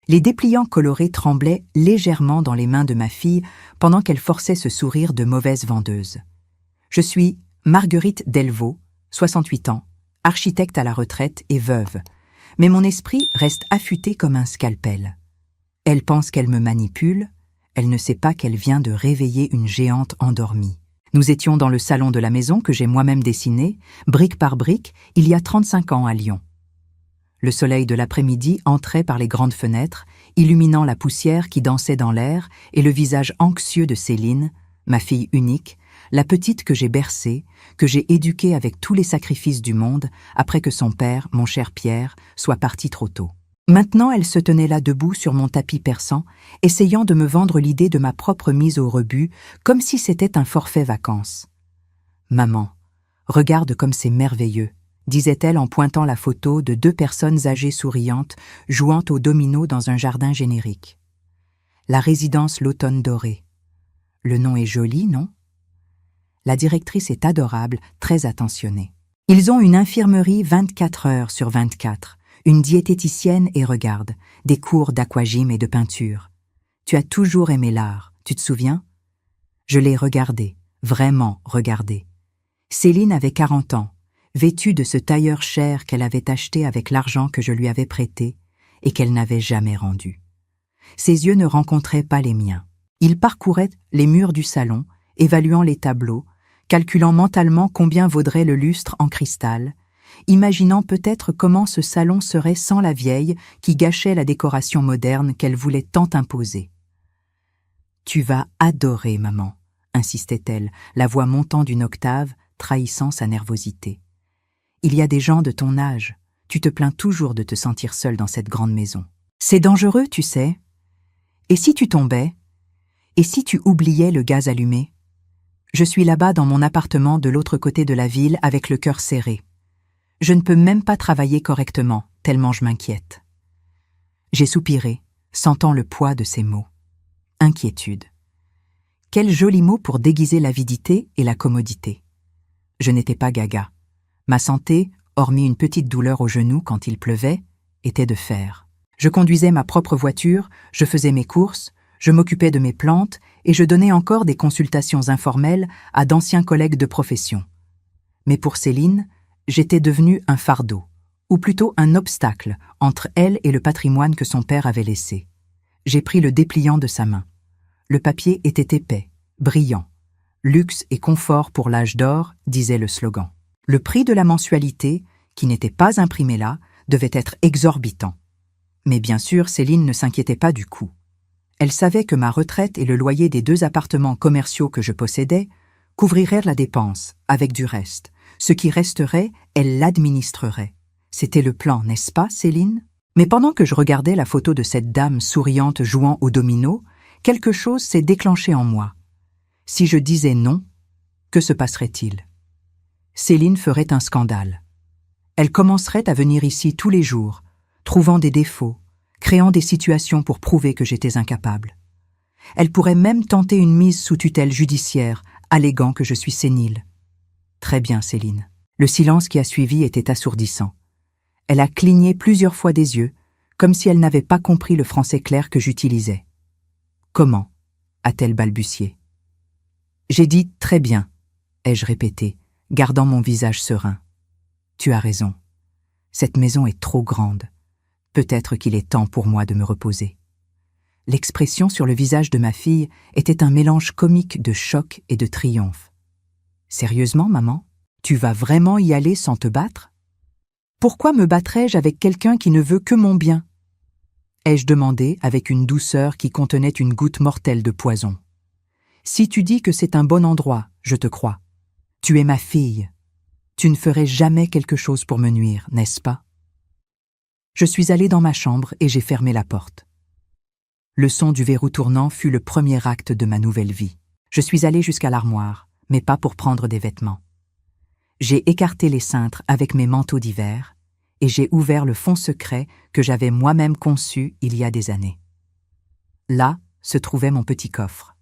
Les dépliants colorés tremblaient légèrement dans les mains de ma fille pendant qu'elle forçait ce sourire de mauvaise vendeuse. Je suis Marguerite Delvaux, 68 ans, architecte à la retraite et veuve, mais mon esprit reste affûté comme un scalpel. Elle pense qu'elle me manipule, elle ne sait pas qu'elle vient de réveiller une géante endormie. Nous étions dans le salon de la maison que j'ai moi-même dessiné, brique par brique, il y a 35 ans à Lyon. Le soleil de l'après-midi entrait par les grandes fenêtres, illuminant la poussière qui dansait dans l'air et le visage anxieux de Céline, ma fille unique, la petite que j'ai bercée, que j'ai éduquée avec tous les sacrifices du monde après que son père, mon cher Pierre, soit parti trop tôt. Maintenant, elle se tenait là debout sur mon tapis persan, essayant de me vendre l'idée de ma propre mise au rebut, comme si c'était un forfait vacances. « Maman, regarde comme c'est merveilleux », disait-elle en pointant la photo de 2 personnes âgées souriantes jouant au domino dans un jardin générique. La résidence L'Automne Doré. Le nom est joli, non? La directrice est adorable, très attentionnée. Ils ont une infirmerie 24 heures sur 24, une diététicienne et regarde, des cours d'aquagym et de peinture. Tu as toujours aimé l'art, tu te souviens? Je l'ai regardé, vraiment regardé. Céline avait 40 ans, vêtue de ce tailleur cher qu'elle avait acheté avec l'argent que je lui avais prêté et qu'elle n'avait jamais rendu. Ses yeux ne rencontraient pas les miens. Ils parcouraient les murs du salon, évaluant les tableaux, calculant mentalement combien vaudrait le lustre en cristal, imaginant peut-être comment ce salon serait sans la vieille qui gâchait la décoration moderne qu'elle voulait tant imposer. « Tu vas adorer, maman », insistait-elle, la voix montant d'une octave, trahissant sa nervosité. « Il y a des gens de ton âge, tu te plains toujours de te sentir seule dans cette grande maison. C'est dangereux, tu sais. Et si tu tombais? Et si tu oubliais le gaz allumé? Je suis là-bas dans mon appartement de l'autre côté de la ville avec le cœur serré. Je ne peux même pas travailler correctement, tellement je m'inquiète. » J'ai soupiré, sentant le poids de ces mots. Inquiétude. Quel joli mot pour déguiser l'avidité et la commodité. Je n'étais pas gaga. Ma santé, hormis une petite douleur au genou quand il pleuvait, était de fer. Je conduisais ma propre voiture, je faisais mes courses, je m'occupais de mes plantes et je donnais encore des consultations informelles à d'anciens collègues de profession. Mais pour Céline, j'étais devenu un fardeau, ou plutôt un obstacle entre elle et le patrimoine que son père avait laissé. J'ai pris le dépliant de sa main. Le papier était épais, brillant. Luxe et confort pour l'âge d'or, disait le slogan. Le prix de la mensualité, qui n'était pas imprimé là, devait être exorbitant. Mais bien sûr, Céline ne s'inquiétait pas du coût. Elle savait que ma retraite et le loyer des 2 appartements commerciaux que je possédais couvriraient la dépense, avec du reste. Ce qui resterait, elle l'administrerait. C'était le plan, n'est-ce pas, Céline? Mais pendant que je regardais la photo de cette dame souriante jouant au domino, quelque chose s'est déclenché en moi. Si je disais non, que se passerait-il? Céline ferait un scandale. Elle commencerait à venir ici tous les jours, trouvant des défauts, créant des situations pour prouver que j'étais incapable. Elle pourrait même tenter une mise sous tutelle judiciaire, alléguant que je suis sénile. Très bien, Céline. Le silence qui a suivi était assourdissant. Elle a cligné plusieurs fois des yeux, comme si elle n'avait pas compris le français clair que j'utilisais. « Comment » a-t-elle balbutié. J'ai dit « très bien », ai-je répété, gardant mon visage serein. Tu as raison. Cette maison est trop grande. Peut-être qu'il est temps pour moi de me reposer. L'expression sur le visage de ma fille était un mélange comique de choc et de triomphe. Sérieusement, maman, tu vas vraiment y aller sans te battre? Pourquoi me battrais-je avec quelqu'un qui ne veut que mon bien? Ai-je demandé avec une douceur qui contenait une goutte mortelle de poison. Si tu dis que c'est un bon endroit, je te crois. Tu es ma fille. Tu ne ferais jamais quelque chose pour me nuire, n'est-ce pas? Je suis allée dans ma chambre et j'ai fermé la porte. Le son du verrou tournant fut le premier acte de ma nouvelle vie. Je suis allée jusqu'à l'armoire, mais pas pour prendre des vêtements. J'ai écarté les cintres avec mes manteaux d'hiver et j'ai ouvert le fond secret que j'avais moi-même conçu il y a des années. Là se trouvait mon petit coffre.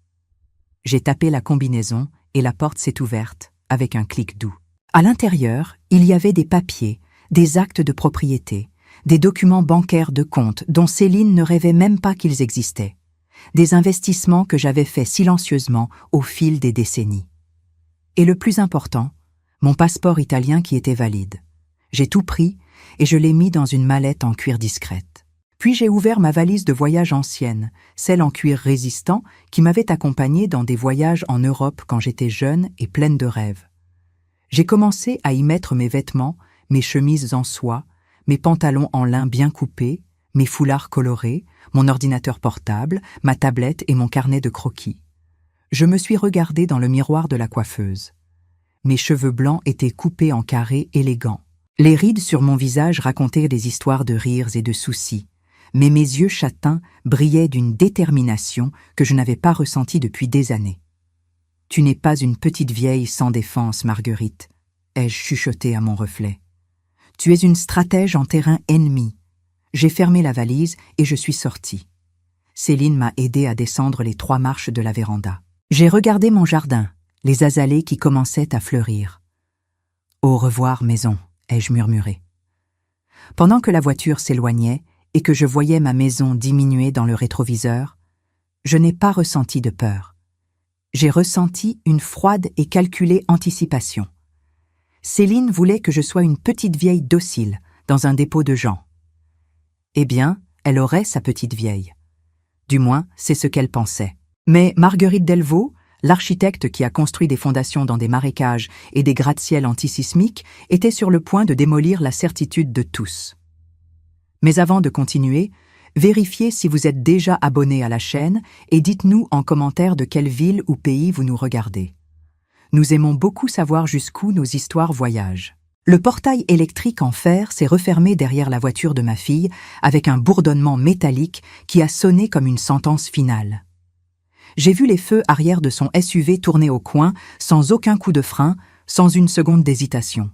J'ai tapé la combinaison et la porte s'est ouverte avec un clic doux. À l'intérieur, il y avait des papiers, des actes de propriété, Des documents bancaires de compte dont Céline ne rêvait même pas qu'ils existaient. Des investissements que j'avais faits silencieusement au fil des décennies. Et le plus important, mon passeport italien qui était valide. J'ai tout pris et je l'ai mis dans une mallette en cuir discrète. Puis j'ai ouvert ma valise de voyage ancienne, celle en cuir résistant qui m'avait accompagnée dans des voyages en Europe quand j'étais jeune et pleine de rêves. J'ai commencé à y mettre mes vêtements, mes chemises en soie, mes pantalons en lin bien coupés, mes foulards colorés, mon ordinateur portable, ma tablette et mon carnet de croquis. Je me suis regardée dans le miroir de la coiffeuse. Mes cheveux blancs étaient coupés en carrés élégants. Les rides sur mon visage racontaient des histoires de rires et de soucis, mais mes yeux châtains brillaient d'une détermination que je n'avais pas ressentie depuis des années. « Tu n'es pas une petite vieille sans défense, Marguerite », ai-je chuchoté à mon reflet. « Tu es une stratège en terrain ennemi. » J'ai fermé la valise et je suis sortie. Céline m'a aidée à descendre les 3 marches de la véranda. J'ai regardé mon jardin, les azalées qui commençaient à fleurir. « Au revoir, maison », ai-je murmuré. Pendant que la voiture s'éloignait et que je voyais ma maison diminuer dans le rétroviseur, je n'ai pas ressenti de peur. J'ai ressenti une froide et calculée anticipation. Céline voulait que je sois une petite vieille docile dans un dépôt de gens. Eh bien, elle aurait sa petite vieille. Du moins, c'est ce qu'elle pensait. Mais Marguerite Delvaux, l'architecte qui a construit des fondations dans des marécages et des gratte-ciel antisismiques, était sur le point de démolir la certitude de tous. Mais avant de continuer, vérifiez si vous êtes déjà abonné à la chaîne et dites-nous en commentaire de quelle ville ou pays vous nous regardez. Nous aimons beaucoup savoir jusqu'où nos histoires voyagent. Le portail électrique en fer s'est refermé derrière la voiture de ma fille avec un bourdonnement métallique qui a sonné comme une sentence finale. J'ai vu les feux arrière de son SUV tourner au coin, sans aucun coup de frein, sans une seconde d'hésitation.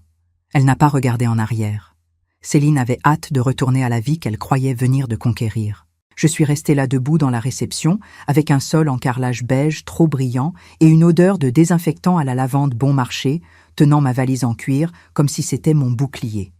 Elle n'a pas regardé en arrière. Céline avait hâte de retourner à la vie qu'elle croyait venir de conquérir. Je suis restée là debout dans la réception, avec un sol en carrelage beige trop brillant et une odeur de désinfectant à la lavande bon marché, tenant ma valise en cuir comme si c'était mon bouclier.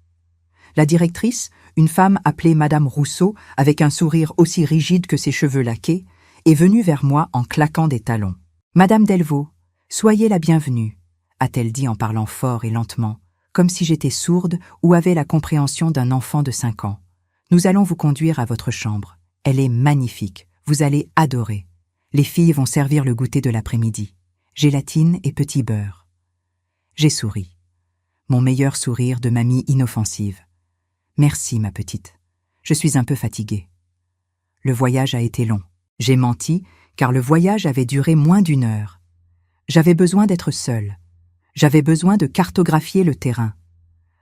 La directrice, une femme appelée Madame Rousseau, avec un sourire aussi rigide que ses cheveux laqués, est venue vers moi en claquant des talons. « Madame Delvaux, soyez la bienvenue », a-t-elle dit en parlant fort et lentement, comme si j'étais sourde ou avais la compréhension d'un enfant de 5 ans. « Nous allons vous conduire à votre chambre. Elle est magnifique, vous allez adorer. Les filles vont servir le goûter de l'après-midi. Gélatine et petit beurre. » J'ai souri. Mon meilleur sourire de mamie inoffensive. « Merci, ma petite. Je suis un peu fatiguée. » Le voyage a été long. J'ai menti, car le voyage avait duré moins d'1 heure. J'avais besoin d'être seule. J'avais besoin de cartographier le terrain.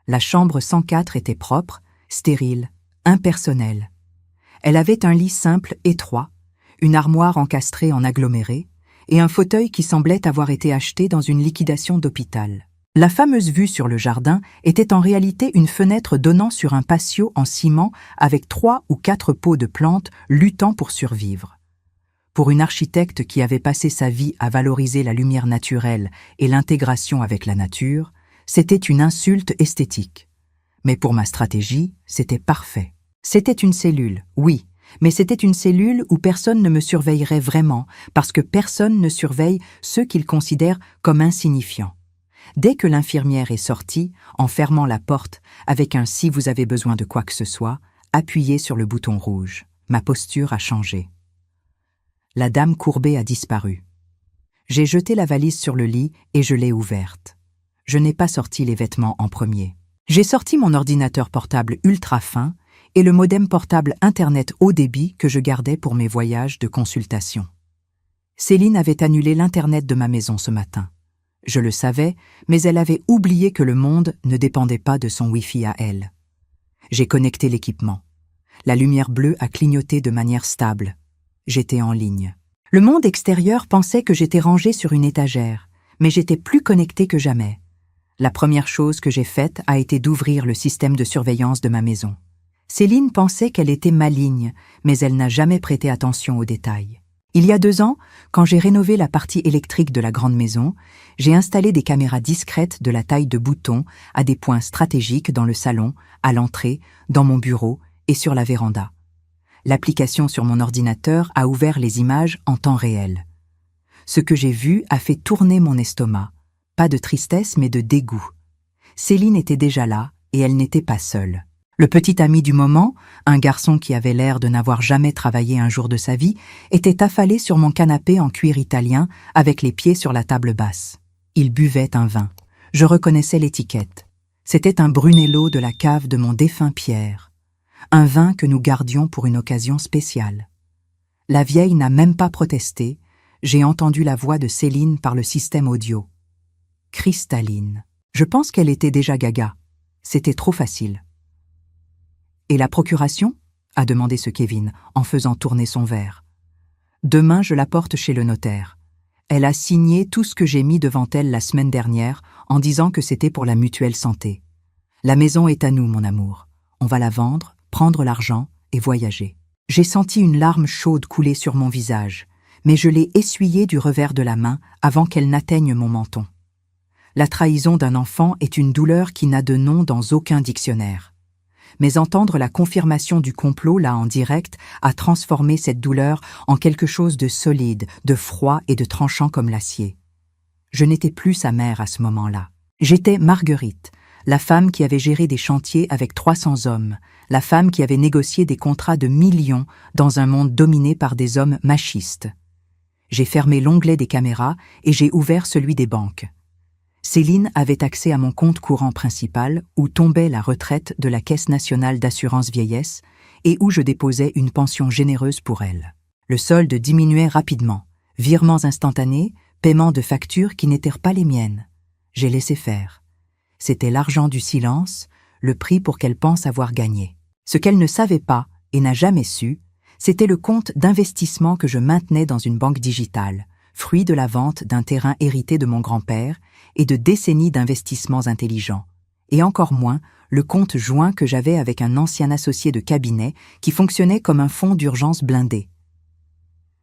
La chambre 104 était propre, stérile, impersonnelle. Elle avait un lit simple étroit, une armoire encastrée en aggloméré et un fauteuil qui semblait avoir été acheté dans une liquidation d'hôpital. La fameuse vue sur le jardin était en réalité une fenêtre donnant sur un patio en ciment avec 3 ou 4 pots de plantes luttant pour survivre. Pour une architecte qui avait passé sa vie à valoriser la lumière naturelle et l'intégration avec la nature, c'était une insulte esthétique. Mais pour ma stratégie, c'était parfait. C'était une cellule, oui, mais c'était une cellule où personne ne me surveillerait vraiment, parce que personne ne surveille ceux qu'ils considèrent comme insignifiants. Dès que l'infirmière est sortie, en fermant la porte avec un « si vous avez besoin de quoi que ce soit », appuyez sur le bouton rouge. Ma posture a changé. La dame courbée a disparu. J'ai jeté la valise sur le lit et je l'ai ouverte. Je n'ai pas sorti les vêtements en premier. J'ai sorti mon ordinateur portable ultra fin et le modem portable Internet haut débit que je gardais pour mes voyages de consultation. Céline avait annulé l'Internet de ma maison ce matin. Je le savais, mais elle avait oublié que le monde ne dépendait pas de son Wi-Fi à elle. J'ai connecté l'équipement. La lumière bleue a clignoté de manière stable. J'étais en ligne. Le monde extérieur pensait que j'étais rangée sur une étagère, mais j'étais plus connectée que jamais. La première chose que j'ai faite a été d'ouvrir le système de surveillance de ma maison. Céline pensait qu'elle était maligne, mais elle n'a jamais prêté attention aux détails. Il y a 2 ans, quand j'ai rénové la partie électrique de la grande maison, j'ai installé des caméras discrètes de la taille de boutons à des points stratégiques dans le salon, à l'entrée, dans mon bureau et sur la véranda. L'application sur mon ordinateur a ouvert les images en temps réel. Ce que j'ai vu a fait tourner mon estomac. Pas de tristesse, mais de dégoût. Céline était déjà là, et elle n'était pas seule. Le petit ami du moment, un garçon qui avait l'air de n'avoir jamais travaillé un jour de sa vie, était affalé sur mon canapé en cuir italien, avec les pieds sur la table basse. Il buvait un vin. Je reconnaissais l'étiquette. C'était un Brunello de la cave de mon défunt Pierre. Un vin que nous gardions pour une occasion spéciale. La vieille n'a même pas protesté. J'ai entendu la voix de Céline par le système audio. Cristalline. Je pense qu'elle était déjà gaga. C'était trop facile. « Et la procuration ?» a demandé ce Kevin, en faisant tourner son verre. « Demain, je la porte chez le notaire. Elle a signé tout ce que j'ai mis devant elle la semaine dernière en disant que c'était pour la mutuelle santé. La maison est à nous, mon amour. On va la vendre, prendre l'argent et voyager. » J'ai senti une larme chaude couler sur mon visage, mais je l'ai essuyée du revers de la main avant qu'elle n'atteigne mon menton. La trahison d'un enfant est une douleur qui n'a de nom dans aucun dictionnaire. Mais entendre la confirmation du complot là en direct a transformé cette douleur en quelque chose de solide, de froid et de tranchant comme l'acier. Je n'étais plus sa mère à ce moment-là. J'étais Marguerite, la femme qui avait géré des chantiers avec 300 hommes, la femme qui avait négocié des contrats de millions dans un monde dominé par des hommes machistes. J'ai fermé l'onglet des caméras et j'ai ouvert celui des banques. Céline avait accès à mon compte courant principal où tombait la retraite de la Caisse nationale d'assurance vieillesse et où je déposais une pension généreuse pour elle. Le solde diminuait rapidement, virements instantanés, paiements de factures qui n'étaient pas les miennes. J'ai laissé faire. C'était l'argent du silence, le prix pour qu'elle pense avoir gagné. Ce qu'elle ne savait pas et n'a jamais su, c'était le compte d'investissement que je maintenais dans une banque digitale, fruit de la vente d'un terrain hérité de mon grand-père et de décennies d'investissements intelligents, et encore moins le compte joint que j'avais avec un ancien associé de cabinet qui fonctionnait comme un fonds d'urgence blindé.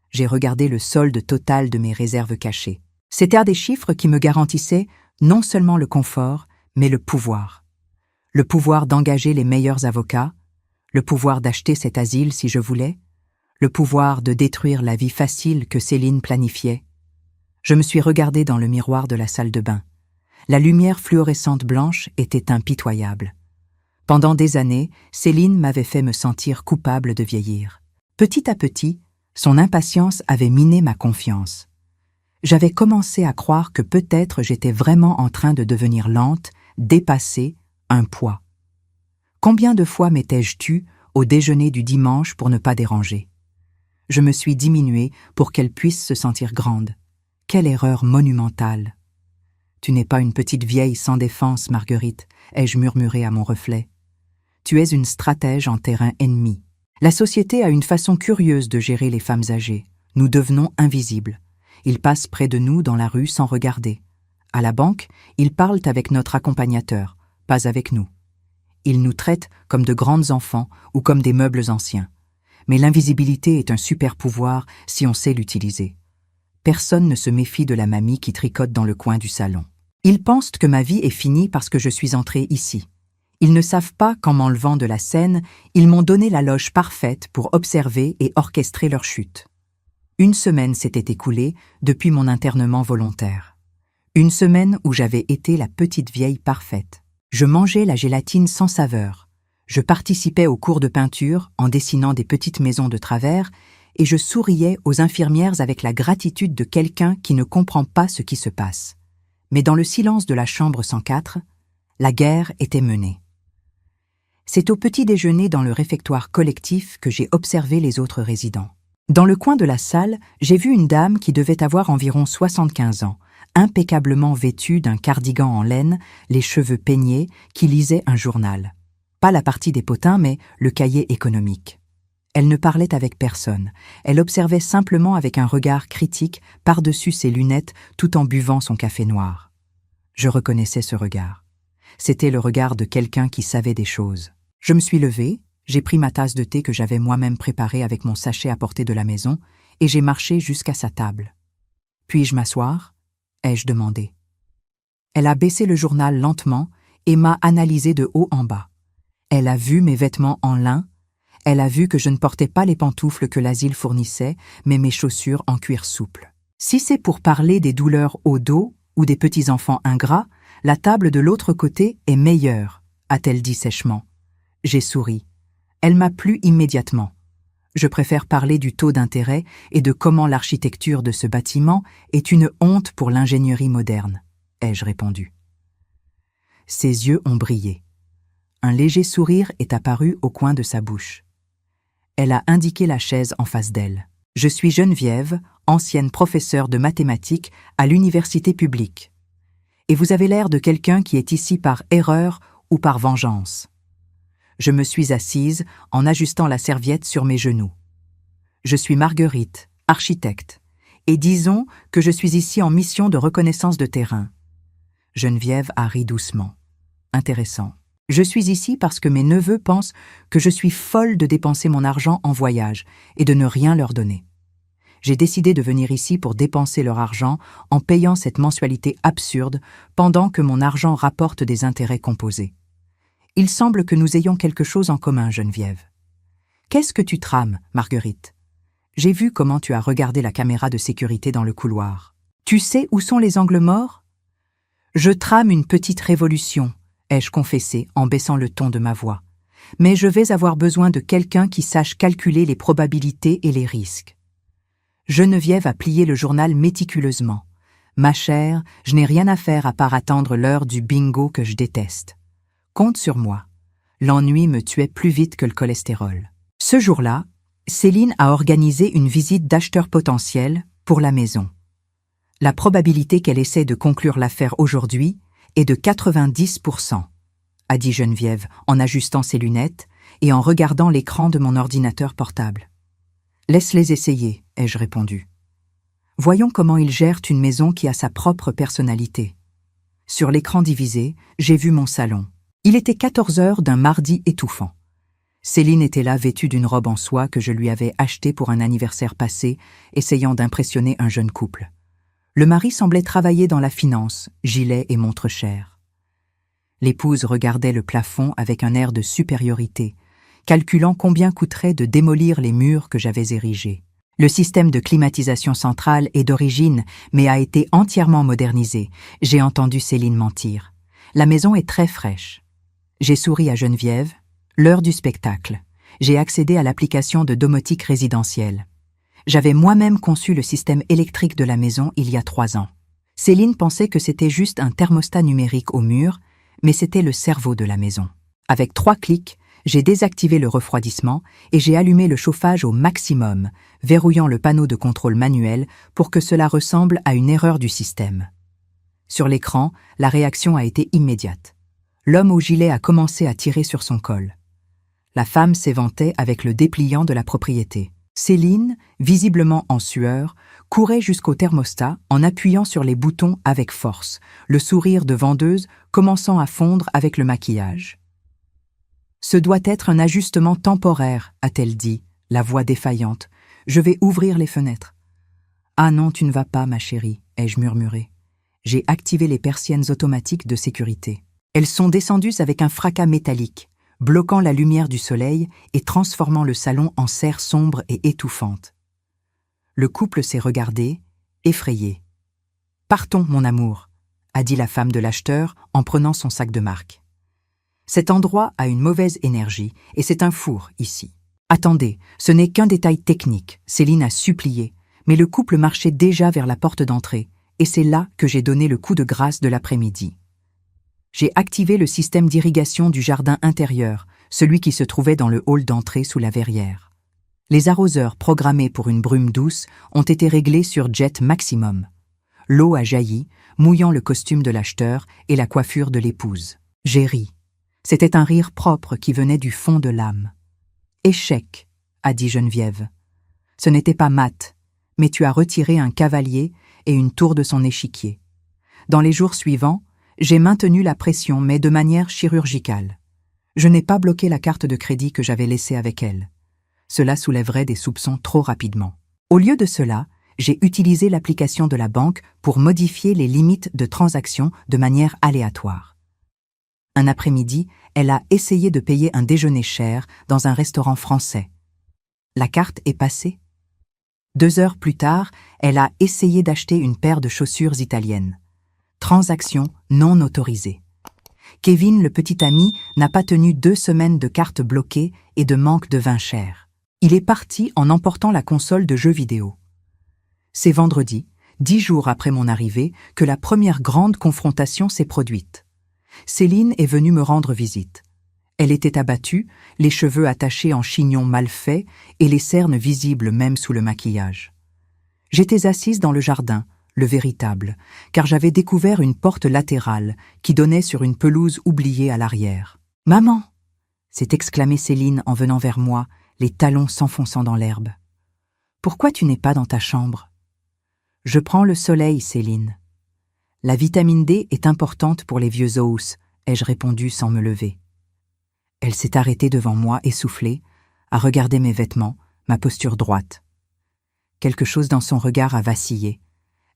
J'ai regardé le solde total de mes réserves cachées. C'étaient des chiffres qui me garantissaient non seulement le confort, mais le pouvoir. Le pouvoir d'engager les meilleurs avocats, le pouvoir d'acheter cet asile si je voulais, le pouvoir de détruire la vie facile que Céline planifiait. Je me suis regardée dans le miroir de la salle de bain. La lumière fluorescente blanche était impitoyable. Pendant des années, Céline m'avait fait me sentir coupable de vieillir. Petit à petit, son impatience avait miné ma confiance. J'avais commencé à croire que peut-être j'étais vraiment en train de devenir lente, dépassée, un poids. Combien de fois m'étais-je tue au déjeuner du dimanche pour ne pas déranger? Je me suis diminuée pour qu'elle puisse se sentir grande. Quelle erreur monumentale! Tu n'es pas une petite vieille sans défense, Marguerite, ai-je murmuré à mon reflet. Tu es une stratège en terrain ennemi. La société a une façon curieuse de gérer les femmes âgées. Nous devenons invisibles. Ils passent près de nous dans la rue sans regarder. À la banque, ils parlent avec notre accompagnateur, pas avec nous. Ils nous traitent comme de grands enfants ou comme des meubles anciens. Mais l'invisibilité est un super pouvoir si on sait l'utiliser. Personne ne se méfie de la mamie qui tricote dans le coin du salon. Ils pensent que ma vie est finie parce que je suis entrée ici. Ils ne savent pas qu'en m'enlevant de la scène, ils m'ont donné la loge parfaite pour observer et orchestrer leur chute. 1 semaine s'était écoulée depuis mon internement volontaire. 1 semaine où j'avais été la petite vieille parfaite. Je mangeais la gélatine sans saveur. Je participais aux cours de peinture en dessinant des petites maisons de travers et je souriais aux infirmières avec la gratitude de quelqu'un qui ne comprend pas ce qui se passe. Mais dans le silence de la chambre 104, la guerre était menée. C'est au petit déjeuner dans le réfectoire collectif que j'ai observé les autres résidents. Dans le coin de la salle, j'ai vu une dame qui devait avoir environ 75 ans, impeccablement vêtue d'un cardigan en laine, les cheveux peignés, qui lisait un journal. Pas la partie des potins, mais le cahier économique. Elle ne parlait avec personne. Elle observait simplement avec un regard critique par-dessus ses lunettes tout en buvant son café noir. Je reconnaissais ce regard. C'était le regard de quelqu'un qui savait des choses. Je me suis levée, j'ai pris ma tasse de thé que j'avais moi-même préparée avec mon sachet apporté de la maison et j'ai marché jusqu'à sa table. « Puis-je m'asseoir » ai-je demandé. Elle a baissé le journal lentement et m'a analysé de haut en bas. Elle a vu mes vêtements en lin, elle a vu que je ne portais pas les pantoufles que l'asile fournissait, mais mes chaussures en cuir souple. Si c'est pour parler des douleurs au dos ou des petits-enfants ingrats, la table de l'autre côté est meilleure, a-t-elle dit sèchement. J'ai souri. Elle m'a plu immédiatement. Je préfère parler du taux d'intérêt et de comment l'architecture de ce bâtiment est une honte pour l'ingénierie moderne, ai-je répondu. Ses yeux ont brillé. Un léger sourire est apparu au coin de sa bouche. Elle a indiqué la chaise en face d'elle. Je suis Geneviève, ancienne professeure de mathématiques à l'université publique. Et vous avez l'air de quelqu'un qui est ici par erreur ou par vengeance. Je me suis assise en ajustant la serviette sur mes genoux. Je suis Marguerite, architecte, et disons que je suis ici en mission de reconnaissance de terrain. Geneviève a ri doucement. Intéressant. Je suis ici parce que mes neveux pensent que je suis folle de dépenser mon argent en voyage et de ne rien leur donner. J'ai décidé de venir ici pour dépenser leur argent en payant cette mensualité absurde pendant que mon argent rapporte des intérêts composés. Il semble que nous ayons quelque chose en commun, Geneviève. Qu'est-ce que tu trames, Marguerite? J'ai vu comment tu as regardé la caméra de sécurité dans le couloir. Tu sais où sont les angles morts? Je trame une petite révolution, ai-je confessé en baissant le ton de ma voix. Mais je vais avoir besoin de quelqu'un qui sache calculer les probabilités et les risques. Geneviève a plié le journal méticuleusement. Ma chère, je n'ai rien à faire à part attendre l'heure du bingo que je déteste. Compte sur moi. L'ennui me tuait plus vite que le cholestérol. Ce jour-là, Céline a organisé une visite d'acheteurs potentiels pour la maison. La probabilité qu'elle essaie de conclure l'affaire aujourd'hui est de 90%, a dit Geneviève en ajustant ses lunettes et en regardant l'écran de mon ordinateur portable. Laisse-les essayer, ai-je répondu. Voyons comment ils gèrent une maison qui a sa propre personnalité. Sur l'écran divisé, j'ai vu mon salon. Il était 14 heures d'un mardi étouffant. Céline était là vêtue d'une robe en soie que je lui avais achetée pour un anniversaire passé, essayant d'impressionner un jeune couple. Le mari semblait travailler dans la finance, gilet et montre chère. L'épouse regardait le plafond avec un air de supériorité, calculant combien coûterait de démolir les murs que j'avais érigés. Le système de climatisation centrale est d'origine, mais a été entièrement modernisé. J'ai entendu Céline mentir. La maison est très fraîche. J'ai souri à Geneviève. L'heure du spectacle. J'ai accédé à l'application de domotique résidentielle. J'avais moi-même conçu le système électrique de la maison il y a 3 ans. Céline pensait que c'était juste un thermostat numérique au mur, mais c'était le cerveau de la maison. Avec 3 clics, j'ai désactivé le refroidissement et j'ai allumé le chauffage au maximum, verrouillant le panneau de contrôle manuel pour que cela ressemble à une erreur du système. Sur l'écran, la réaction a été immédiate. L'homme au gilet a commencé à tirer sur son col. La femme s'éventait avec le dépliant de la propriété. Céline, visiblement en sueur, courait jusqu'au thermostat en appuyant sur les boutons avec force, le sourire de vendeuse commençant à fondre avec le maquillage. « Ce doit être un ajustement temporaire, a-t-elle dit, la voix défaillante. Je vais ouvrir les fenêtres. »« Ah non, tu ne vas pas, ma chérie, ai-je murmuré. J'ai activé les persiennes automatiques de sécurité. Elles sont descendues avec un fracas métallique, bloquant la lumière du soleil et transformant le salon en serre sombre et étouffante. Le couple s'est regardé, effrayé. « Partons, mon amour, » a dit la femme de l'acheteur en prenant son sac de marque. « Cet endroit a une mauvaise énergie et c'est un four ici. »« Attendez, ce n'est qu'un détail technique, » Céline a supplié, mais le couple marchait déjà vers la porte d'entrée et c'est là que j'ai donné le coup de grâce de l'après-midi. J'ai activé le système d'irrigation du jardin intérieur, celui qui se trouvait dans le hall d'entrée sous la verrière. Les arroseurs programmés pour une brume douce ont été réglés sur jet maximum. L'eau a jailli, mouillant le costume de l'acheteur et la coiffure de l'épouse. J'ai ri. C'était un rire propre qui venait du fond de l'âme. « Échec, » a dit Geneviève. « Ce n'était pas mat, mais tu as retiré un cavalier et une tour de son échiquier. Dans les jours suivants, j'ai maintenu la pression, mais de manière chirurgicale. Je n'ai pas bloqué la carte de crédit que j'avais laissée avec elle. Cela soulèverait des soupçons trop rapidement. Au lieu de cela, j'ai utilisé l'application de la banque pour modifier les limites de transaction de manière aléatoire. Un après-midi, elle a essayé de payer un déjeuner cher dans un restaurant français. La carte est passée. 2 heures plus tard, elle a essayé d'acheter une paire de chaussures italiennes. Transaction non autorisée. Kevin, le petit ami, n'a pas tenu 2 semaines de carte bloquée et de manque de vin cher. Il est parti en emportant la console de jeux vidéo. C'est vendredi, 10 jours après mon arrivée, que la première grande confrontation s'est produite. Céline est venue me rendre visite. Elle était abattue, les cheveux attachés en chignon mal fait et les cernes visibles même sous le maquillage. J'étais assise dans le jardin, le véritable, car j'avais découvert une porte latérale qui donnait sur une pelouse oubliée à l'arrière. « Maman !» s'est exclamée Céline en venant vers moi, les talons s'enfonçant dans l'herbe. « Pourquoi tu n'es pas dans ta chambre ?»« Je prends le soleil, Céline. »« La vitamine D est importante pour les vieux os, » ai-je répondu sans me lever. Elle s'est arrêtée devant moi, essoufflée, à regarder mes vêtements, ma posture droite. Quelque chose dans son regard a vacillé.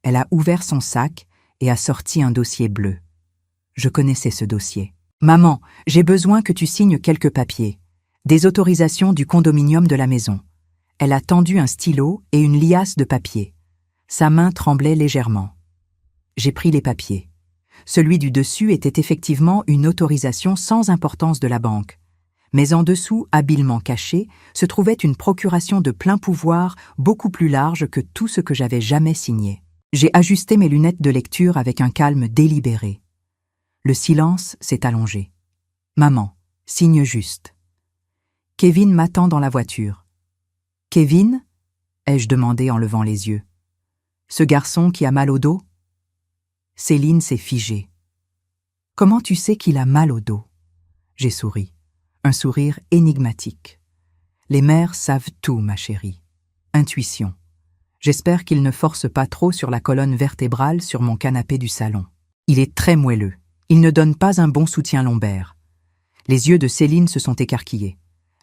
Elle a ouvert son sac et a sorti un dossier bleu. Je connaissais ce dossier. « Maman, j'ai besoin que tu signes quelques papiers. Des autorisations du condominium de la maison. » Elle a tendu un stylo et une liasse de papier. Sa main tremblait légèrement. J'ai pris les papiers. Celui du dessus était effectivement une autorisation sans importance de la banque. Mais en dessous, habilement cachée, se trouvait une procuration de plein pouvoir beaucoup plus large que tout ce que j'avais jamais signé. J'ai ajusté mes lunettes de lecture avec un calme délibéré. Le silence s'est allongé. « Maman, signe juste. » Kevin m'attend dans la voiture. « Kevin ?» ai-je demandé en levant les yeux. « Ce garçon qui a mal au dos ?» Céline s'est figée. « Comment tu sais qu'il a mal au dos ?» J'ai souri. Un sourire énigmatique. « Les mères savent tout, ma chérie. Intuition. J'espère qu'il ne force pas trop sur la colonne vertébrale sur mon canapé du salon. Il est très moelleux. Il ne donne pas un bon soutien lombaire. » Les yeux de Céline se sont écarquillés.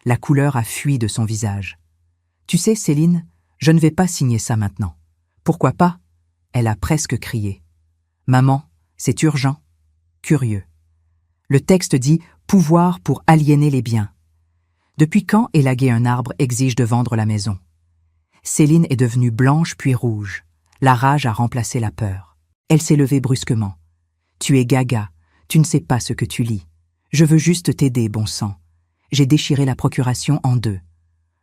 La couleur a fui de son visage. « Tu sais, Céline, je ne vais pas signer ça maintenant. »« Pourquoi pas ?» Elle a presque crié. « Maman, c'est urgent. » Curieux. Le texte dit « pouvoir pour aliéner les biens ». Depuis quand élaguer un arbre exige de vendre la maison? Céline est devenue blanche puis rouge. La rage a remplacé la peur. Elle s'est levée brusquement. « Tu es gaga, tu ne sais pas ce que tu lis. Je veux juste t'aider, bon sang. » J'ai déchiré la procuration en 2.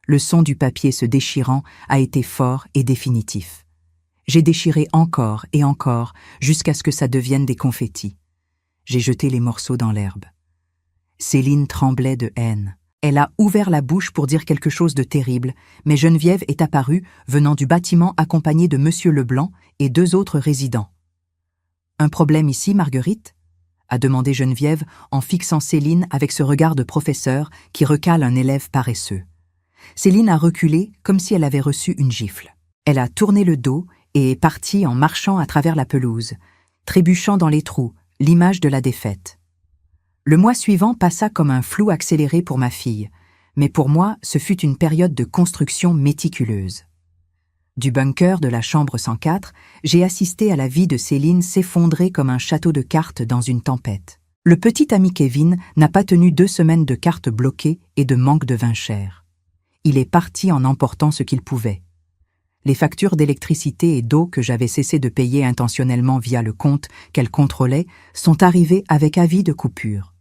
Le son du papier se déchirant a été fort et définitif. J'ai déchiré encore et encore jusqu'à ce que ça devienne des confettis. J'ai jeté les morceaux dans l'herbe. Céline tremblait de haine. Elle a ouvert la bouche pour dire quelque chose de terrible, mais Geneviève est apparue, venant du bâtiment accompagnée de Monsieur Leblanc et 2 autres résidents. « Un problème ici, Marguerite ?» a demandé Geneviève en fixant Céline avec ce regard de professeur qui recale un élève paresseux. Céline a reculé comme si elle avait reçu une gifle. Elle a tourné le dos et est partie en marchant à travers la pelouse, trébuchant dans les trous, l'image de la défaite. Le mois suivant passa comme un flou accéléré pour ma fille, mais pour moi, ce fut une période de construction méticuleuse. Du bunker de la chambre 104, j'ai assisté à la vie de Céline s'effondrer comme un château de cartes dans une tempête. Le petit ami Kevin n'a pas tenu 2 semaines de cartes bloquées et de manque de vin cher. Il est parti en emportant ce qu'il pouvait. Les factures d'électricité et d'eau que j'avais cessé de payer intentionnellement via le compte qu'elle contrôlait sont arrivées avec avis de coupure.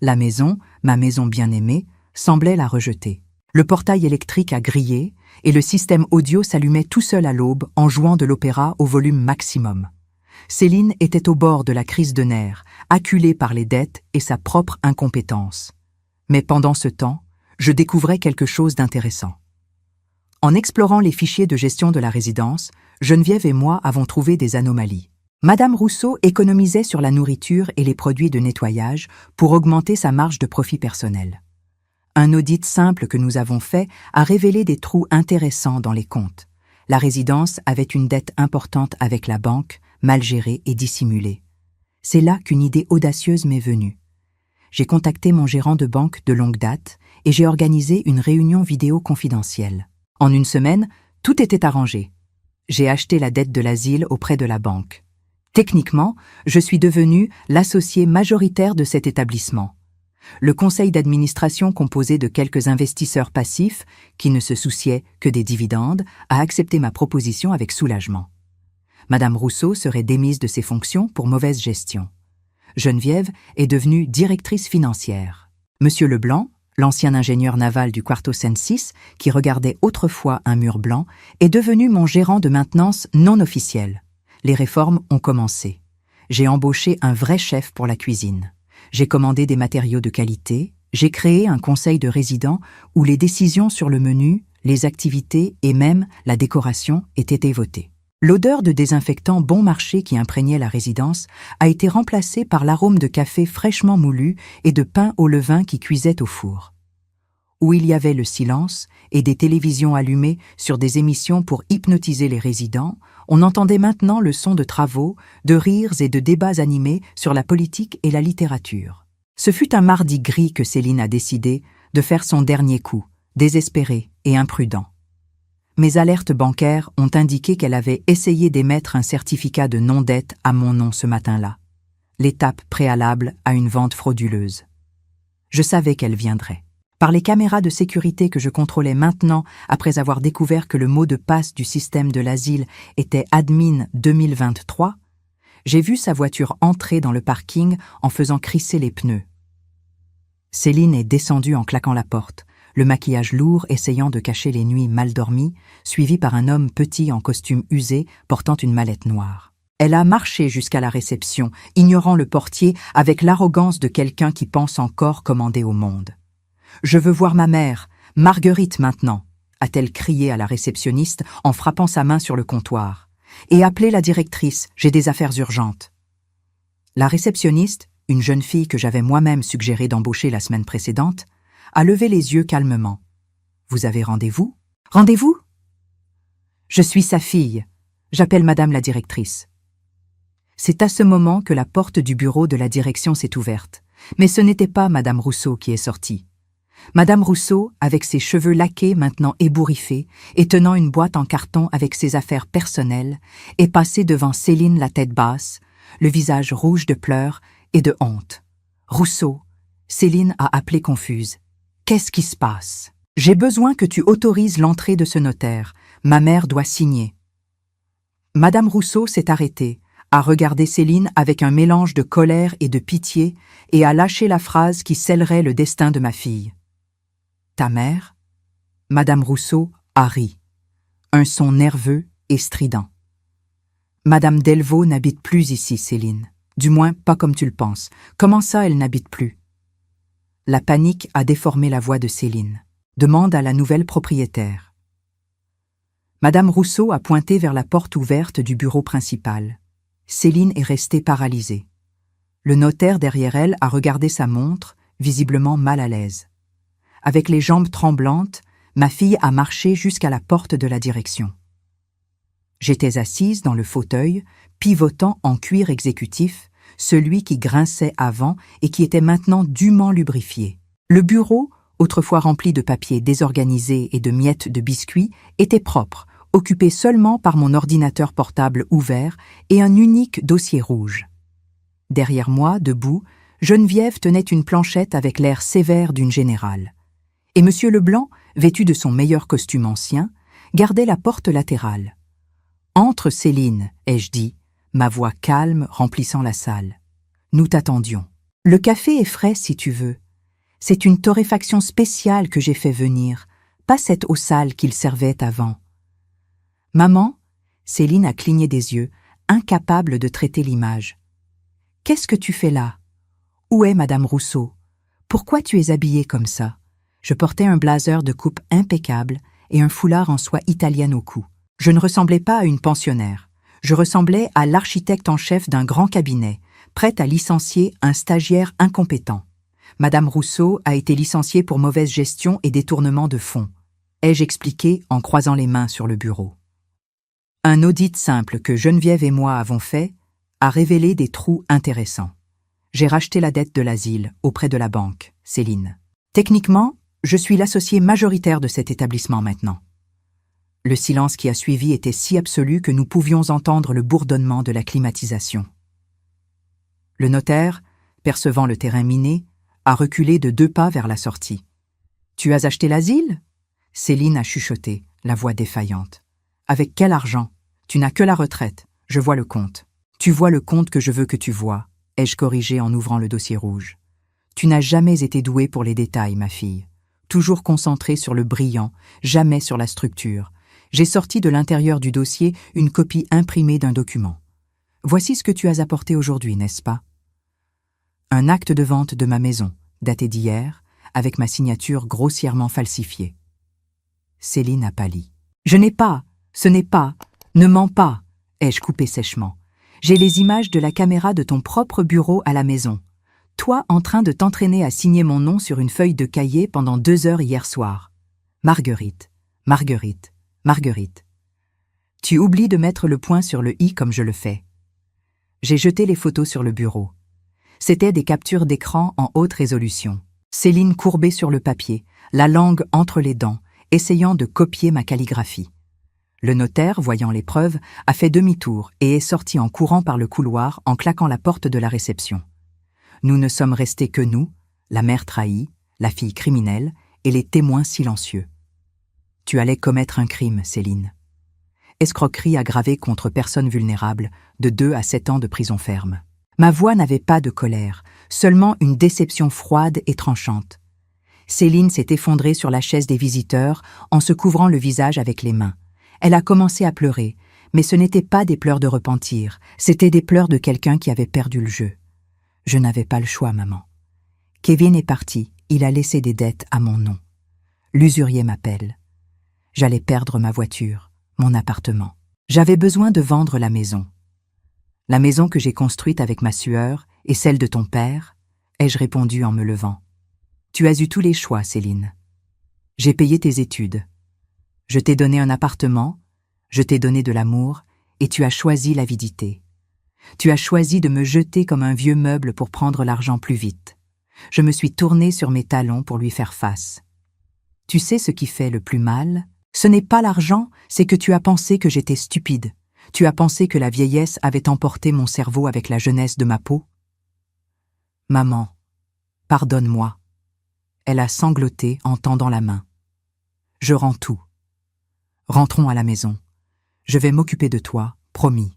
La maison, ma maison bien-aimée, semblait la rejeter. Le portail électrique a grillé et le système audio s'allumait tout seul à l'aube en jouant de l'opéra au volume maximum. Céline était au bord de la crise de nerfs, acculée par les dettes et sa propre incompétence. Mais pendant ce temps, je découvrais quelque chose d'intéressant. En explorant les fichiers de gestion de la résidence, Geneviève et moi avons trouvé des anomalies. Madame Rousseau économisait sur la nourriture et les produits de nettoyage pour augmenter sa marge de profit personnel. Un audit simple que nous avons fait a révélé des trous intéressants dans les comptes. La résidence avait une dette importante avec la banque, mal gérée et dissimulée. C'est là qu'une idée audacieuse m'est venue. J'ai contacté mon gérant de banque de longue date et j'ai organisé une réunion vidéo confidentielle. En une semaine, Tout était arrangé. J'ai acheté la dette de l'asile auprès de la banque. Techniquement, je suis devenu l'associé majoritaire de cet établissement. Le conseil d'administration composé de quelques investisseurs passifs, qui ne se souciaient que des dividendes, a accepté ma proposition avec soulagement. Madame Rousseau serait démise de ses fonctions pour mauvaise gestion. Geneviève est devenue directrice financière. Monsieur Leblanc, l'ancien ingénieur naval du Quarto Sensis, qui regardait autrefois un mur blanc, est devenu mon gérant de maintenance non officiel. Les réformes ont commencé. J'ai embauché un vrai chef pour la cuisine. J'ai commandé des matériaux de qualité. J'ai créé un conseil de résidents où les décisions sur le menu, les activités et même la décoration étaient votées. L'odeur de désinfectant bon marché qui imprégnait la résidence a été remplacée par l'arôme de café fraîchement moulu et de pain au levain qui cuisait au four. Où il y avait le silence et des télévisions allumées sur des émissions pour hypnotiser les résidents, on entendait maintenant le son de travaux, de rires et de débats animés sur la politique et la littérature. Ce fut un mardi gris que Céline a décidé de faire son dernier coup, désespéré et imprudent. Mes alertes bancaires ont indiqué qu'elle avait essayé d'émettre un certificat de non-dette à mon nom ce matin-là, l'étape préalable à une vente frauduleuse. Je savais qu'elle viendrait. Par les caméras de sécurité que je contrôlais maintenant après avoir découvert que le mot de passe du système de l'asile était Admin 2023, j'ai vu sa voiture entrer dans le parking en faisant crisser les pneus. Céline est descendue en claquant la porte, le maquillage lourd essayant de cacher les nuits mal dormies, suivi par un homme petit en costume usé portant une mallette noire. Elle a marché jusqu'à la réception, ignorant le portier avec l'arrogance de quelqu'un qui pense encore commander au monde. « Je veux voir ma mère, Marguerite maintenant », a-t-elle crié à la réceptionniste en frappant sa main sur le comptoir. « Et appelez la directrice, j'ai des affaires urgentes. » La réceptionniste, une jeune fille que j'avais moi-même suggéré d'embaucher la semaine précédente, a levé les yeux calmement. « Vous avez rendez-vous ? Rendez-vous ? Je suis sa fille. J'appelle madame la directrice. » C'est à ce moment que la porte du bureau de la direction s'est ouverte. Mais ce n'était pas madame Rousseau qui est sortie. Madame Rousseau, avec ses cheveux laqués maintenant ébouriffés et tenant une boîte en carton avec ses affaires personnelles, est passée devant Céline la tête basse, le visage rouge de pleurs et de honte. « Rousseau !» Céline a appelé confuse. « Qu'est-ce qui se passe ? J'ai besoin que tu autorises l'entrée de ce notaire. Ma mère doit signer. » Madame Rousseau s'est arrêtée, a regardé Céline avec un mélange de colère et de pitié et a lâché la phrase qui scellerait le destin de ma fille. « Ta mère ?» Madame Rousseau a ri, un son nerveux et strident. « Madame Delvaux n'habite plus ici, Céline. Du moins, pas comme tu le penses. Comment ça, elle n'habite plus ?» La panique a déformé la voix de Céline. « Demande à la nouvelle propriétaire. » Madame Rousseau a pointé vers la porte ouverte du bureau principal. Céline est restée paralysée. Le notaire derrière elle a regardé sa montre, visiblement mal à l'aise. Avec les jambes tremblantes, ma fille a marché jusqu'à la porte de la direction. J'étais assise dans le fauteuil, pivotant en cuir exécutif, celui qui grinçait avant et qui était maintenant dûment lubrifié. Le bureau, autrefois rempli de papiers désorganisés et de miettes de biscuits, était propre, occupé seulement par mon ordinateur portable ouvert et un unique dossier rouge. Derrière moi, debout, Geneviève tenait une planchette avec l'air sévère d'une générale. Et Monsieur Leblanc, vêtu de son meilleur costume ancien, gardait la porte latérale. « Entre, Céline », ai-je dit, ma voix calme remplissant la salle. Nous t'attendions. Le café est frais si tu veux. C'est une torréfaction spéciale que j'ai fait venir, pas cette eau sale qu'il servait avant. Maman, Céline a cligné des yeux, incapable de traiter l'image. Qu'est-ce que tu fais là? Où est Madame Rousseau? Pourquoi tu es habillée comme ça? Je portais un blazer de coupe impeccable et un foulard en soie italienne au cou. Je ne ressemblais pas à une pensionnaire. Je ressemblais à l'architecte en chef d'un grand cabinet, prête à licencier un stagiaire incompétent. Madame Rousseau a été licenciée pour mauvaise gestion et détournement de fonds, ai-je expliqué en croisant les mains sur le bureau. Un audit simple que Geneviève et moi avons fait a révélé des trous intéressants. J'ai racheté la dette de l'asile auprès de la banque, Céline. Techniquement, je suis l'associé majoritaire de cet établissement maintenant. Le silence qui a suivi était si absolu que nous pouvions entendre le bourdonnement de la climatisation. Le notaire, percevant le terrain miné, a reculé de 2 pas vers la sortie. « Tu as acheté l'asile » Céline a chuchoté, la voix défaillante. « Avec quel argent ? Tu n'as que la retraite. Je vois le compte. »« Tu vois le compte que je veux que tu vois », ai-je corrigé en ouvrant le dossier rouge. « Tu n'as jamais été douée pour les détails, ma fille. Toujours concentrée sur le brillant, jamais sur la structure. J'ai sorti de l'intérieur du dossier une copie imprimée d'un document. Voici ce que tu as apporté aujourd'hui, n'est-ce pas ? Un acte de vente de ma maison, daté d'hier, avec ma signature grossièrement falsifiée. Céline a pâli. « Je n'ai pas, ce n'est pas, ne mens pas », ai-je coupé sèchement. « J'ai les images de la caméra de ton propre bureau à la maison. Toi en train de t'entraîner à signer mon nom sur une feuille de cahier pendant 2 heures hier soir. Marguerite, Marguerite, Marguerite. Tu oublies de mettre le point sur le i comme je le fais. » J'ai jeté les photos sur le bureau. C'étaient des captures d'écran en haute résolution. Céline courbée sur le papier, la langue entre les dents, essayant de copier ma calligraphie. Le notaire, voyant les preuves, a fait demi-tour et est sorti en courant par le couloir en claquant la porte de la réception. Nous ne sommes restés que nous, la mère trahie, la fille criminelle et les témoins silencieux. Tu allais commettre un crime, Céline. Escroquerie aggravée contre personnes vulnérables, de 2 à 7 ans de prison ferme. Ma voix n'avait pas de colère, seulement une déception froide et tranchante. Céline s'est effondrée sur la chaise des visiteurs en se couvrant le visage avec les mains. Elle a commencé à pleurer, mais ce n'étaient pas des pleurs de repentir, c'étaient des pleurs de quelqu'un qui avait perdu le jeu. Je n'avais pas le choix, maman. Kevin est parti, il a laissé des dettes à mon nom. L'usurier m'appelle. J'allais perdre ma voiture, mon appartement. J'avais besoin de vendre la maison. La maison que j'ai construite avec ma sueur et celle de ton père, ai-je répondu en me levant. Tu as eu tous les choix, Céline. J'ai payé tes études. Je t'ai donné un appartement, je t'ai donné de l'amour, et tu as choisi l'avidité. Tu as choisi de me jeter comme un vieux meuble pour prendre l'argent plus vite. Je me suis tournée sur mes talons pour lui faire face. Tu sais ce qui fait le plus mal ? Ce n'est pas l'argent, c'est que tu as pensé que j'étais stupide. Tu as pensé que la vieillesse avait emporté mon cerveau avec la jeunesse de ma peau ? Maman, pardonne-moi. Elle a sangloté en tendant la main. Je rends tout. Rentrons à la maison. Je vais m'occuper de toi, promis.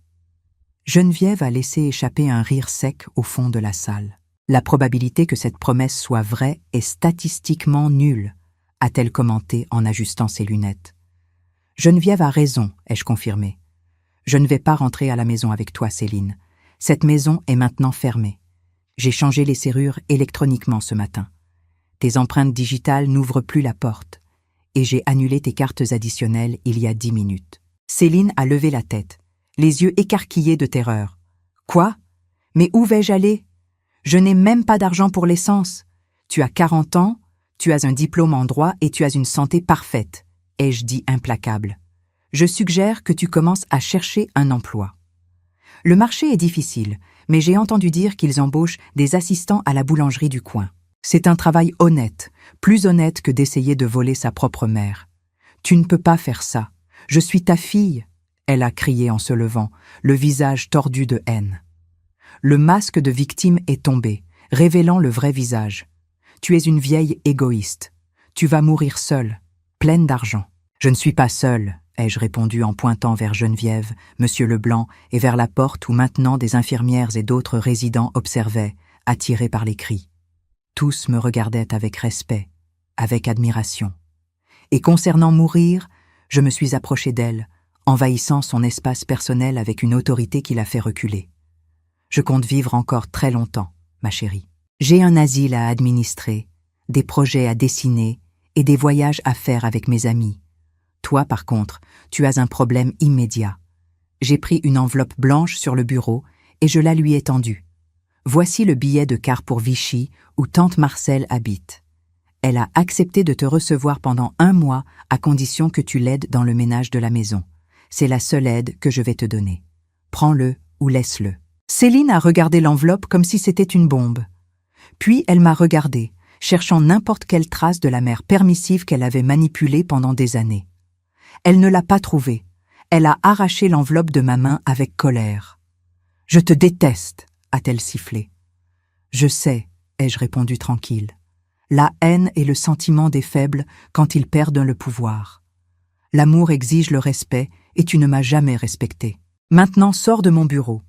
Geneviève a laissé échapper un rire sec au fond de la salle. La probabilité que cette promesse soit vraie est statistiquement nulle, a-t-elle commenté en ajustant ses lunettes. Geneviève a raison, ai-je confirmé. Je ne vais pas rentrer à la maison avec toi, Céline. Cette maison est maintenant fermée. J'ai changé les serrures électroniquement ce matin. Tes empreintes digitales n'ouvrent plus la porte. Et j'ai annulé tes cartes additionnelles il y a 10 minutes. Céline a levé la tête, les yeux écarquillés de terreur. Quoi ? Mais où vais-je aller ? Je n'ai même pas d'argent pour l'essence. Tu as 40 ans, tu as un diplôme en droit et tu as une santé parfaite, ai-je dit implacable. Je suggère que tu commences à chercher un emploi. Le marché est difficile, mais j'ai entendu dire qu'ils embauchent des assistants à la boulangerie du coin. C'est un travail honnête, plus honnête que d'essayer de voler sa propre mère. Tu ne peux pas faire ça. Je suis ta fille, elle a crié en se levant, le visage tordu de haine. Le masque de victime est tombé, révélant le vrai visage. Tu es une vieille égoïste. Tu vas mourir seule, pleine d'argent. Je ne suis pas seule, ai-je répondu en pointant vers Geneviève, Monsieur Leblanc et vers la porte où maintenant des infirmières et d'autres résidents observaient, attirés par les cris. Tous me regardaient avec respect, avec admiration. Et concernant mourir, je me suis approché d'elle, envahissant son espace personnel avec une autorité qui l'a fait reculer. Je compte vivre encore très longtemps, ma chérie. J'ai un asile à administrer, des projets à dessiner et des voyages à faire avec mes amis. Toi, par contre, tu as un problème immédiat. J'ai pris une enveloppe blanche sur le bureau et je la lui ai tendue. Voici le billet de car pour Vichy, où tante Marcelle habite. Elle a accepté de te recevoir pendant 1 mois à condition que tu l'aides dans le ménage de la maison. C'est la seule aide que je vais te donner. Prends-le ou laisse-le. Céline a regardé l'enveloppe comme si c'était une bombe. Puis elle m'a regardée, cherchant n'importe quelle trace de la mère permissive qu'elle avait manipulée pendant des années. Elle ne l'a pas trouvé. Elle a arraché l'enveloppe de ma main avec colère. « Je te déteste !» a-t-elle sifflé. « Je sais », ai-je répondu tranquille. La haine est le sentiment des faibles quand ils perdent le pouvoir. L'amour exige le respect et tu ne m'as jamais respecté. Maintenant, sors de mon bureau.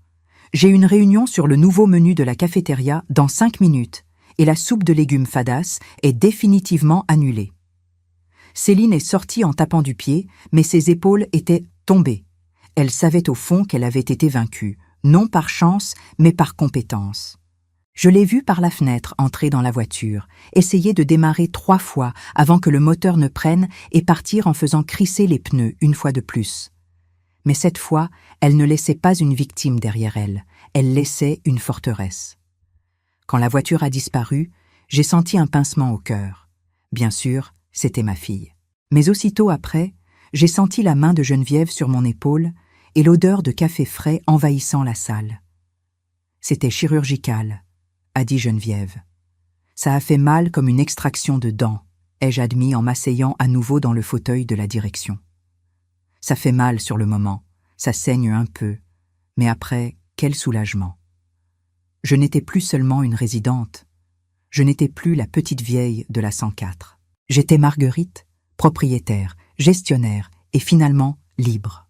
J'ai une réunion sur le nouveau menu de la cafétéria dans 5 minutes et la soupe de légumes Fadas est définitivement annulée. Céline est sortie en tapant du pied, mais ses épaules étaient tombées. Elle savait au fond qu'elle avait été vaincue, non par chance, mais par compétence. Je l'ai vue par la fenêtre entrer dans la voiture, essayer de démarrer 3 fois avant que le moteur ne prenne et partir en faisant crisser les pneus une fois de plus. Mais cette fois, elle ne laissait pas une victime derrière elle, elle laissait une forteresse. Quand la voiture a disparu, j'ai senti un pincement au cœur. Bien sûr, c'était ma fille. Mais aussitôt après, j'ai senti la main de Geneviève sur mon épaule et l'odeur de café frais envahissant la salle. C'était chirurgical, a dit Geneviève. Ça a fait mal comme une extraction de dents, ai-je admis en m'asseyant à nouveau dans le fauteuil de la direction. Ça fait mal sur le moment, ça saigne un peu, mais après, quel soulagement. Je n'étais plus seulement une résidente, je n'étais plus la petite vieille de la 104. J'étais Marguerite, propriétaire, gestionnaire et finalement libre.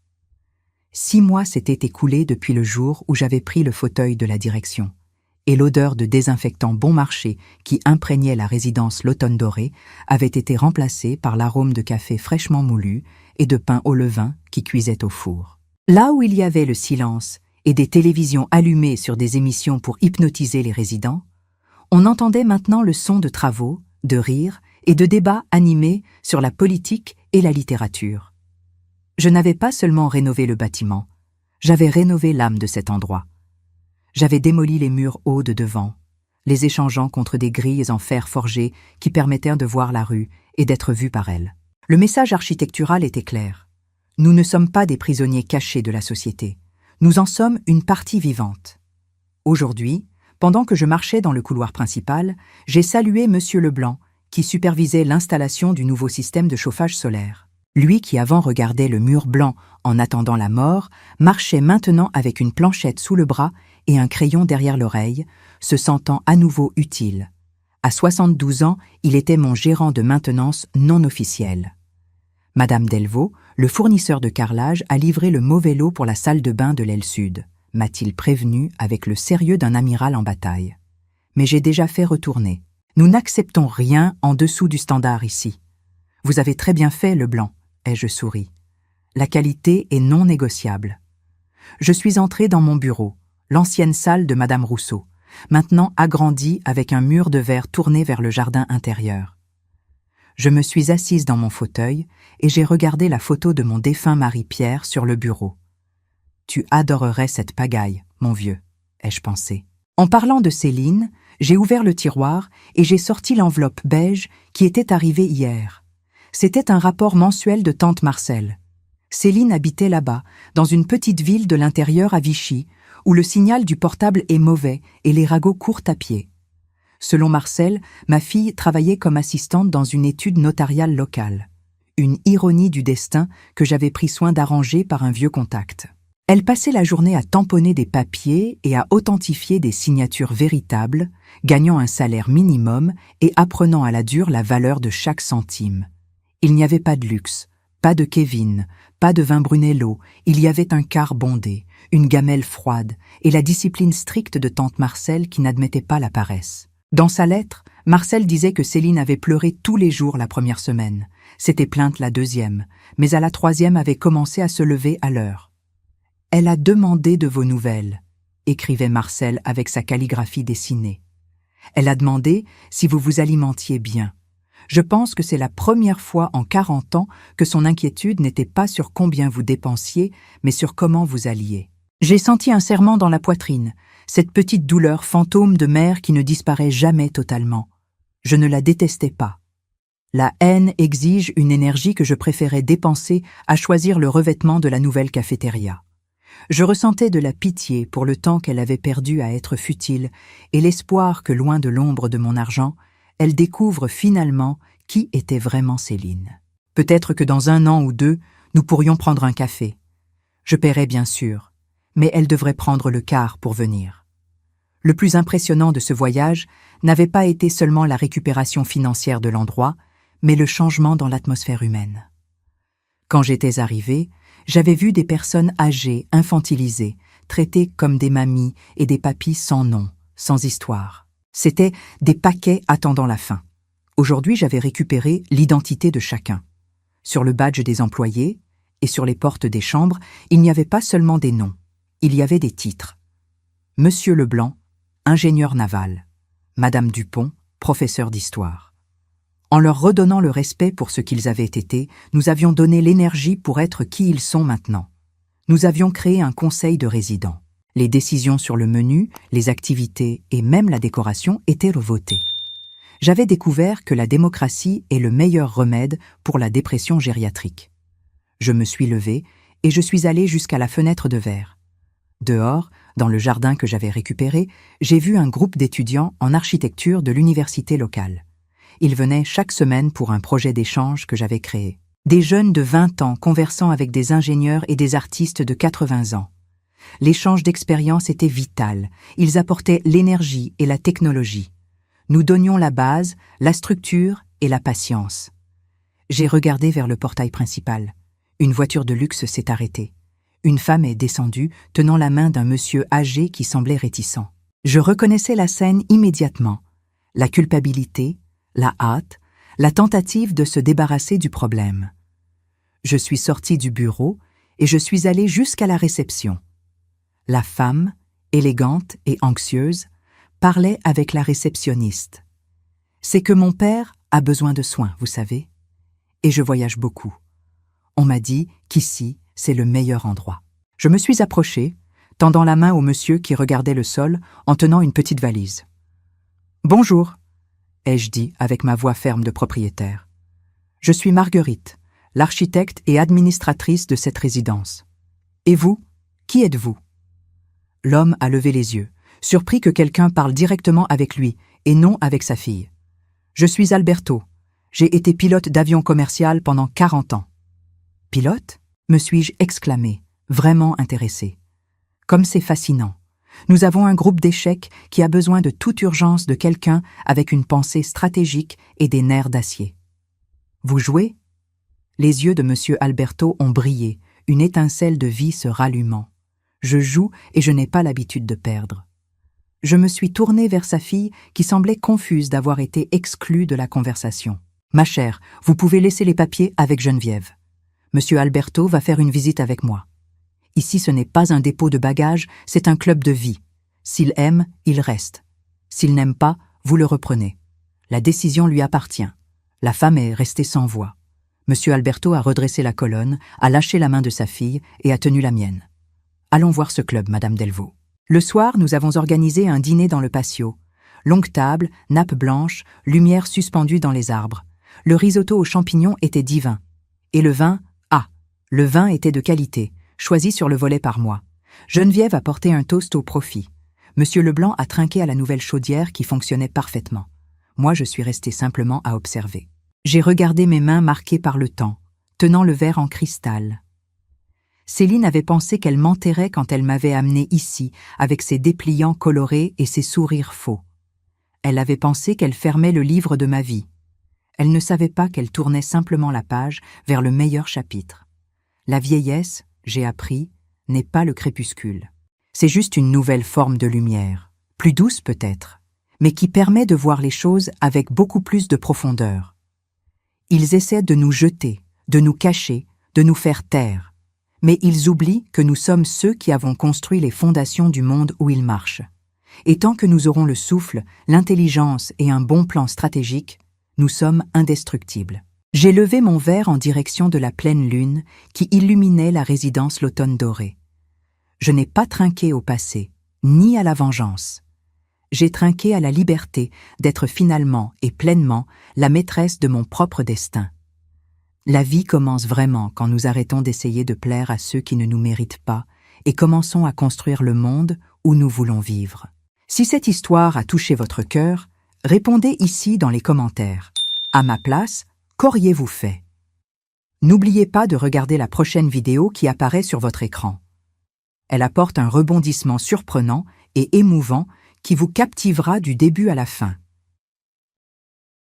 6 mois s'étaient écoulés depuis le jour où j'avais pris le fauteuil de la direction, et l'odeur de désinfectant bon marché qui imprégnait la résidence L'Automne Doré avait été remplacée par l'arôme de café fraîchement moulu et de pain au levain qui cuisait au four. Là où il y avait le silence et des télévisions allumées sur des émissions pour hypnotiser les résidents, on entendait maintenant le son de travaux, de rires et de débats animés sur la politique et la littérature. Je n'avais pas seulement rénové le bâtiment, j'avais rénové l'âme de cet endroit. J'avais démoli les murs hauts de devant, les échangeant contre des grilles en fer forgé qui permettaient de voir la rue et d'être vu par elle. Le message architectural était clair. Nous ne sommes pas des prisonniers cachés de la société. Nous en sommes une partie vivante. Aujourd'hui, pendant que je marchais dans le couloir principal, j'ai salué Monsieur Leblanc, qui supervisait l'installation du nouveau système de chauffage solaire. Lui qui avant regardait le mur blanc en attendant la mort, marchait maintenant avec une planchette sous le bras et un crayon derrière l'oreille, se sentant à nouveau utile. À 72 ans, il était mon gérant de maintenance non officiel. Madame Delvaux, le fournisseur de carrelage, a livré le mauvais lot pour la salle de bain de l'aile sud, m'a-t-il prévenu avec le sérieux d'un amiral en bataille. Mais j'ai déjà fait retourner. Nous n'acceptons rien en dessous du standard ici. Vous avez très bien fait, Leblanc, ai-je souri. La qualité est non négociable. Je suis entré dans mon bureau, l'ancienne salle de Madame Rousseau, maintenant agrandie avec un mur de verre tourné vers le jardin intérieur. Je me suis assise dans mon fauteuil et j'ai regardé la photo de mon défunt mari Pierre sur le bureau. « Tu adorerais cette pagaille, mon vieux », ai-je pensé. En parlant de Céline, j'ai ouvert le tiroir et j'ai sorti l'enveloppe beige qui était arrivée hier. C'était un rapport mensuel de tante Marcel. Céline habitait là-bas, dans une petite ville de l'intérieur à Vichy, où le signal du portable est mauvais et les ragots courent à pied. Selon Marcel, ma fille travaillait comme assistante dans une étude notariale locale. Une ironie du destin que j'avais pris soin d'arranger par un vieux contact. Elle passait la journée à tamponner des papiers et à authentifier des signatures véritables, gagnant un salaire minimum et apprenant à la dure la valeur de chaque centime. Il n'y avait pas de luxe, pas de Kevin, pas de vin Brunello, il y avait un quart bondé, une gamelle froide et la discipline stricte de tante Marcel qui n'admettait pas la paresse. Dans sa lettre, Marcel disait que Céline avait pleuré tous les jours la première semaine. S'était plainte la 2e, mais à la 3e avait commencé à se lever à l'heure. « Elle a demandé de vos nouvelles », écrivait Marcel avec sa calligraphie dessinée. « Elle a demandé si vous vous alimentiez bien. Je pense que c'est la première fois en 40 ans que son inquiétude n'était pas sur combien vous dépensiez, mais sur comment vous alliez. J'ai senti un serrement dans la poitrine, cette petite douleur fantôme de mère qui ne disparaît jamais totalement. Je ne la détestais pas. La haine exige une énergie que je préférais dépenser à choisir le revêtement de la nouvelle cafétéria. Je ressentais de la pitié pour le temps qu'elle avait perdu à être futile et l'espoir que, loin de l'ombre de mon argent, elle découvre finalement qui était vraiment Céline. Peut-être que dans 1 an ou 2, Nous pourrions prendre un café. Je paierai bien sûr, mais elle devrait prendre le car pour venir. Le plus impressionnant de ce voyage n'avait pas été seulement la récupération financière de l'endroit, mais le changement dans l'atmosphère humaine. Quand j'étais arrivée, j'avais vu des personnes âgées, infantilisées, traitées comme des mamies et des papis sans nom, sans histoire. C'étaient des paquets attendant la fin. Aujourd'hui, j'avais récupéré l'identité de chacun. Sur le badge des employés et sur les portes des chambres, il n'y avait pas seulement des noms, il y avait des titres. Monsieur Leblanc, ingénieur naval. Madame Dupont, professeur d'histoire. En leur redonnant le respect pour ce qu'ils avaient été, nous avions donné l'énergie pour être qui ils sont maintenant. Nous avions créé un conseil de résidents. Les décisions sur le menu, les activités et même la décoration étaient revotées. J'avais découvert que la démocratie est le meilleur remède pour la dépression gériatrique. Je me suis levée et je suis allée jusqu'à la fenêtre de verre. Dehors, dans le jardin que j'avais récupéré, j'ai vu un groupe d'étudiants en architecture de l'université locale. Ils venaient chaque semaine pour un projet d'échange que j'avais créé. Des jeunes de 20 ans conversant avec des ingénieurs et des artistes de 80 ans. L'échange d'expériences était vital, ils apportaient l'énergie et la technologie. Nous donnions la base, la structure et la patience. J'ai regardé vers le portail principal. Une voiture de luxe s'est arrêtée. Une femme est descendue, tenant la main d'un monsieur âgé qui semblait réticent. Je reconnaissais la scène immédiatement. La culpabilité, la hâte, la tentative de se débarrasser du problème. Je suis sortie du bureau et je suis allée jusqu'à la réception. La femme, élégante et anxieuse, parlait avec la réceptionniste. C'est que mon père a besoin de soins, vous savez, et je voyage beaucoup. On m'a dit qu'ici, c'est le meilleur endroit. Je me suis approchée, tendant la main au monsieur qui regardait le sol en tenant une petite valise. « Bonjour », ai-je dit avec ma voix ferme de propriétaire. « Je suis Marguerite, l'architecte et administratrice de cette résidence. Et vous, qui êtes-vous » L'homme a levé les yeux, surpris que quelqu'un parle directement avec lui et non avec sa fille. « Je suis Alberto. J'ai été pilote d'avion commercial pendant 40 ans. »« Pilote ?» me suis-je exclamé, vraiment intéressé. Comme c'est fascinant. Nous avons un groupe d'échecs qui a besoin de toute urgence de quelqu'un avec une pensée stratégique et des nerfs d'acier. « Vous jouez ?» Les yeux de M. Alberto ont brillé, une étincelle de vie se rallumant. Je joue et je n'ai pas l'habitude de perdre. Je me suis tournée vers sa fille qui semblait confuse d'avoir été exclue de la conversation. « Ma chère, vous pouvez laisser les papiers avec Geneviève. Monsieur Alberto va faire une visite avec moi. Ici, ce n'est pas un dépôt de bagages, c'est un club de vie. S'il aime, il reste. S'il n'aime pas, vous le reprenez. La décision lui appartient. » La femme est restée sans voix. Monsieur Alberto a redressé la colonne, a lâché la main de sa fille et a tenu la mienne. « Allons voir ce club, Madame Delvaux. » Le soir, nous avons organisé un dîner dans le patio. Longue table, nappe blanche, lumière suspendue dans les arbres. Le risotto aux champignons était divin. Et le vin, le vin était de qualité, choisi sur le volet par moi. Geneviève a porté un toast au profit. Monsieur Leblanc a trinqué à la nouvelle chaudière qui fonctionnait parfaitement. Moi, je suis restée simplement à observer. J'ai regardé mes mains marquées par le temps, tenant le verre en cristal. Céline avait pensé qu'elle m'enterrait quand elle m'avait amenée ici, avec ses dépliants colorés et ses sourires faux. Elle avait pensé qu'elle fermait le livre de ma vie. Elle ne savait pas qu'elle tournait simplement la page vers le meilleur chapitre. La vieillesse, j'ai appris, n'est pas le crépuscule. C'est juste une nouvelle forme de lumière, plus douce peut-être, mais qui permet de voir les choses avec beaucoup plus de profondeur. Ils essaient de nous jeter, de nous cacher, de nous faire taire. Mais ils oublient que nous sommes ceux qui avons construit les fondations du monde où ils marchent. Et tant que nous aurons le souffle, l'intelligence et un bon plan stratégique, nous sommes indestructibles. J'ai levé mon verre en direction de la pleine lune qui illuminait la résidence l'automne doré. Je n'ai pas trinqué au passé, ni à la vengeance. J'ai trinqué à la liberté d'être finalement et pleinement la maîtresse de mon propre destin. La vie commence vraiment quand nous arrêtons d'essayer de plaire à ceux qui ne nous méritent pas et commençons à construire le monde où nous voulons vivre. Si cette histoire a touché votre cœur, répondez ici dans les commentaires. À ma place, qu'auriez-vous fait ? N'oubliez pas de regarder la prochaine vidéo qui apparaît sur votre écran. Elle apporte un rebondissement surprenant et émouvant qui vous captivera du début à la fin.